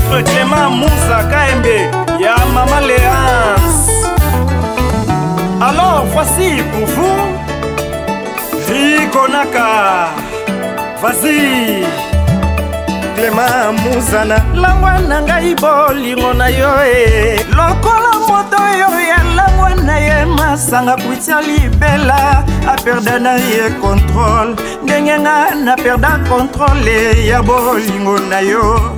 Clément Moussa KMB, ya Maman Léance. Alors voici pour vous Rikonaka. Vas-y Clément Moussa na langwa nanga ibolingo na yo lokola moto yo ya langwa na ye masanga kutia libela a perda na ye contrôle ndenge nga na perda contrôle ya bolingo na yo.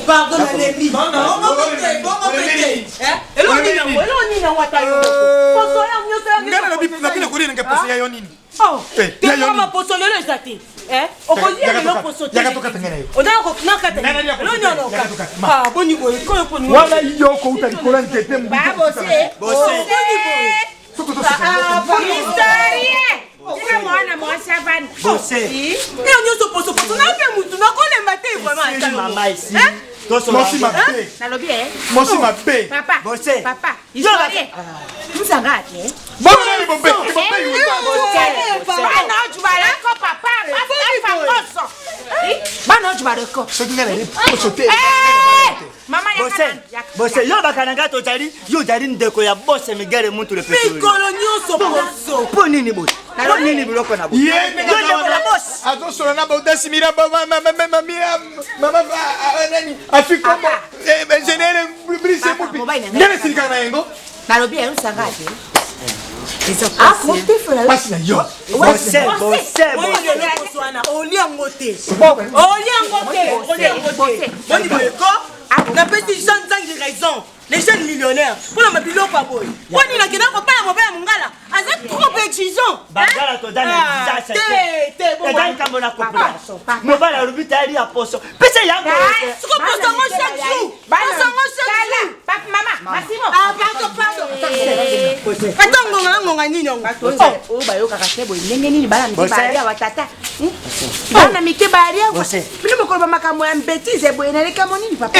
Pardon, Nelly. Non, Mosi ma paix. Mosi ma paix. Papa. Bossé. Papa. Historien. Nous en gâte. Bon, bon, bon. Maman Bossé, yo bakananga to jali, yo jali ndeko ya boss migere muntu le petit. Picolonio soposo. Po nini boss? Na nini biloko na boss? Yo ndeko la boss. Attention na ba dasi mira mama nani afika mo général brise mupi. Ngene silika na yengo? Na lobi ya usangate. Pasi na yo. Bossé. Na petit Jean de raison. Les jeunes millionnaires, pour la mabilo pas boy. On dit la kina pas la mobile mungala. Azak trop exigeant. Bagala to dana ça. Bon. Dans kambona kopla. Mobile rubita ali aposo. Pese yango. Ce qu'on pose dans chaque jour. Papa maman, Massimo. Pardon. Attends, ngonga nini ngo. Oh ba yo kaka boy. Ndenge nini bana mibali ya watata. Bana mike bali ya. Bino mokolo makambo ya mbetize boy na leka monini papa.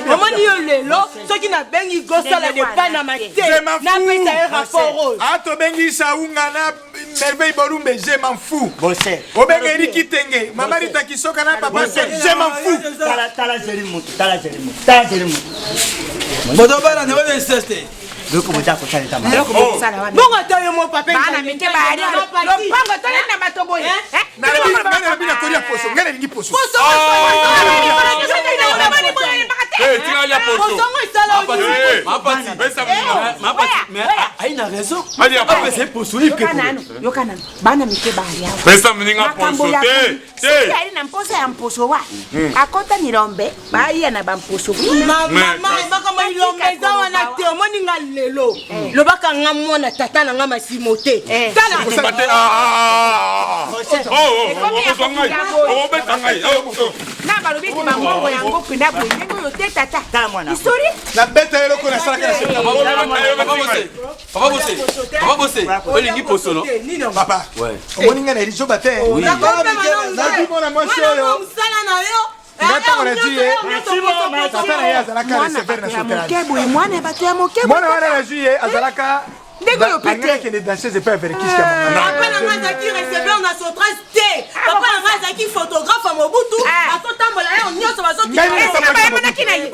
Maman lelo soki na bengi gosala de pana mate na pesa rapport ato bengi saunga na merveille borumbe je m'en fous Bossé obenga Eriki Tenge mama rita kisoka na papa je m'en fous tala jeri mutu bodo bana ne wele insiste doko moja ko tala tama bongo tayo mo papa bana mike bali ya lopango tole na matombo na bina kolia poso ngene ningi poso aina raison c'est possible que yokana bana mike bali ya pesa mninga poso te ali na mposa ya mposo wa akota ni rombe baya na bamposo mama baka mo ilombe za wana te omoni nga lelo lobaka nga mwana tata na nga masimo te tala Bate na balobi ti bangongo yango kwenda boye ndenge oyo te tata histori na beta eloko na salaka na Papa Bossé olingi poso no papa omoni nga na eliso bate na bimo na mwasi oyo msala na yo ngata ona juye tata na ye azalaka recevoir na soterane mwana bato ya moke mwana wana na juye azalaka ndenge oyo pete que les danseuses et pas avec qui ça papa na nga zaki receveur na sotrase te papa na nga zaki photographe à Mobutu azotambola yo nyonso bazokibayebonaki na ye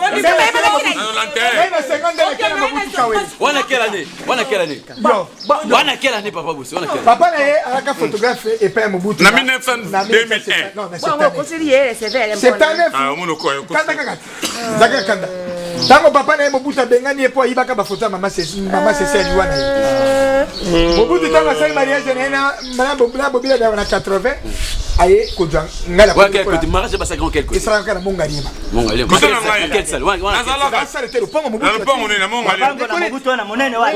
wana quelle année Papa Bossé papa na ye alaka photographe et pas Mobutu na 2001 non c'est kanda tango papa na ye Mobutu abengani ye po ayibaka bafoto ya mama Cécile wana ye Mobutu tango asali mariage na ye na bobila na 80 aye kodwa ngala côté mariage ba grand quelque isra kana mongalima quelle salle azala sale te pongo Mobutu na pongo na mongalima na Mobutu na monene wa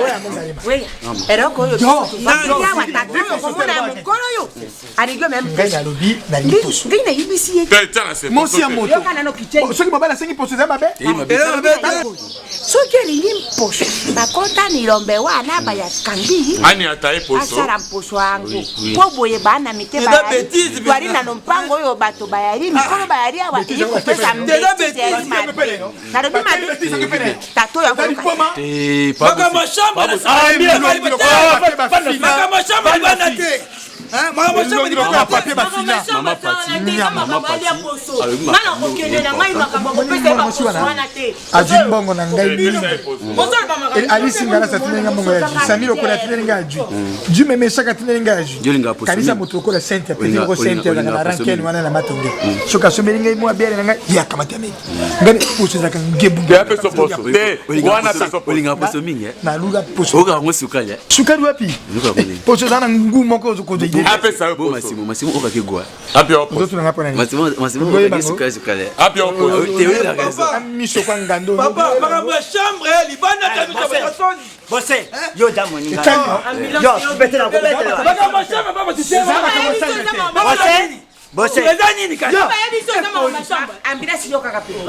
weya eroko yo ya watatu komona mukolo yo aligyo même ngana lobi na lipusu ngine yibisi ye tala c'est mosi ya moto kana no kitchen soki mobala sengi poso za mabe soki elingi mposo bakota nilombe wana baya kangi ani ataye poso asala mposo wangu po boye bana mike bayari na lompango oyo bato bayari mikolo bayari awa pesa mbeti nalobi mabe tato ya Papa ma chambre papier bafina Maman Pati. azwi mbongo na ngai alisi ngala satinenga mbongo ya ju samiro kola tinenga ya ju meme shaka tinenga ya ju kanisa moto kola sainte petit ko sainte na rankeni wana na matonge soka somelinga mo biere na ngai ya kamata me ngani puso za kangebu ya peso poso te wana peso poso Olinga poso mingi na luga puso oka ngo sukali sukali wapi puso za na ngumo ko ko de apesa bo poso masimo oka ke gwa apia poso ndoto na pona masimo oka ke sukali apia poso théorie la raison miso kwa ngando Papa, makambo ya chambre libanda kabisa bakasoni. Bose, yo damu ni ngala. Yo, bete na ko bete. Makambo ya chambre papa tisema. Bose. Ezani ni kaja.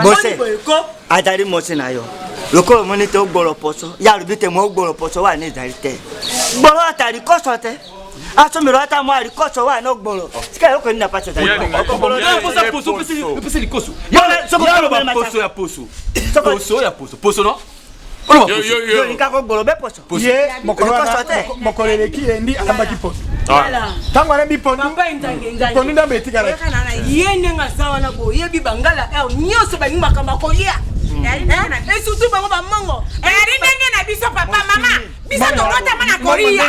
Bose. Adari mose na yo. Lokolo moni te ogboro poso. Ya rubite mo ogboro poso wa ni darite. Gboro atari kosote. Aso mi ro ata mo ari koso wa no gboro. Sika yo ko ni na pacho ta. Gboro na poso pesi likoso Yo so ko poso ya poso poso ya poso poso no yo ni ka ko gboro be poso. ye mokolo eleki endi alambaki poso ntango alembi pondu nda betikala ye ndenge aza wana boye yebi bangala nyonso balingi makambo akolia et surtout bango bamongo eri ndenge na biso papa mama biso tolotama na kolia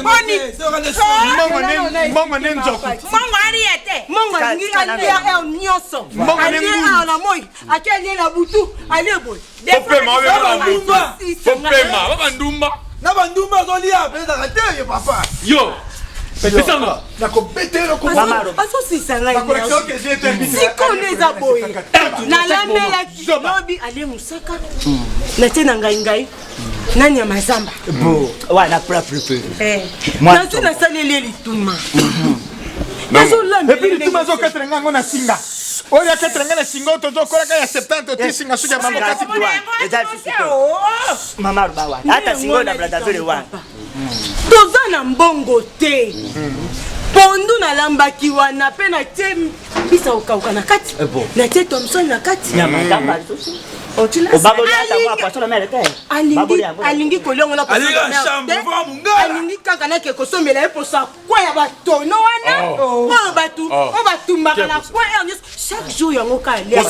boni mbongo ne nzoku mongo ali ete mongo alingi alia nyonso alia na moi ake alie na butu alie boye popema baba ndumba na bandumba azolia bezaka te ye papa yo pesanga nakobetelo asosisa ngai sikone eza boye nalamelaki lobi alie mosaka natie na ngai na nyama zamba Wana propre. nazo nasaleli ye lituma epi lituma azokatela ngango na singa oyo akatela ngai na singa oyo tozokolaka ya 70 otisinga soki ya bango kasi Mama rubawa. Hata singo na brother vile wana. toza na mbongo te pondu nalambaki wana mpe natie bisa okauka na kati natie thomson na kati alingi koliongo na alingi kaka nake kosomela ye posa kwa ya batono wana oyo batumbaka na kwa chaque jour yango ka alia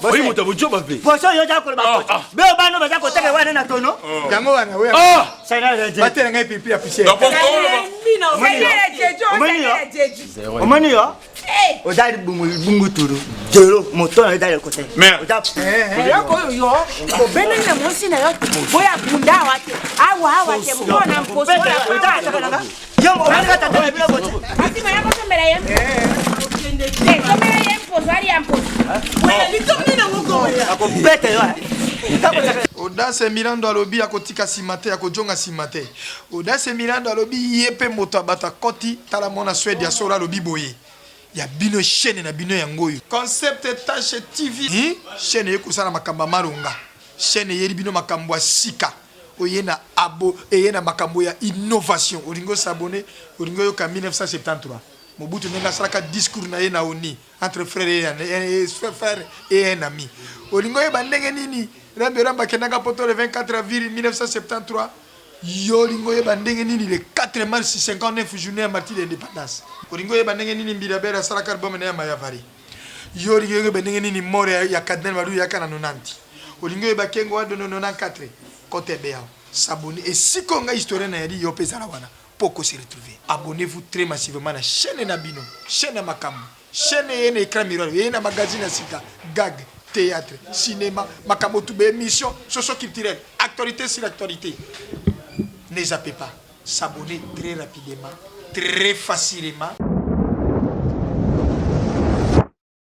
oyi moto bujoba pe Poso yo ja ko ba poso. Be o ba no ba ja ko teke wana na tono. yango wana we Saina reje. batela ngai pipi ya piche Omoni yo. O da bungu turu. Jero moto na da ko te. O da obenene mosi na yo boya bunda wate awa te mbona mposo na yo o ba ka ta te bila bote. atima ya koso mbele yem komela yem poso ali ya mposo Ako bete yo. Audace Mirando alobi akotika simate akojonga simate Audace Mirando alobi yepe moto abata koti tala mona Swede ya sora alobi boye ya bino chaîne na bino yangoyo concept Tache TV chaîne yekusana makamba marunga chaîne yeri bino makambo sika oyena abo eyena makambo ya innovation oringo s'abonner oringo yoka 1973 Mobutu nenga salaka discours na ye na oni entre frère et un ami oringo yeba ndenge nini Ramba Kenanga Poto le 24 avril 1973 Yoringo yeba ndenge nini le 4 mars 59 journée à martyr d'indépendance Oringo yeba ndenge nini Mbirabera salaka album na ya Mayavari Yoringo yeba ndenge nini mort ya Cardinal Maru ya kana 90 Oringo yeba kengo wa 94 côté béao s'abonner et si konga historien na yadi yo pesa la wana poko se retrouver abonnez-vous très massivement à la chaîne Nabino chaîne Makamu chaîne yene écran miroir yene magazine sika gag théâtre, cinéma, makamotoube, émission, socio-culturelle, actualité sur l'actualité. Ne zappez pas, s'abonner très rapidement, très facilement.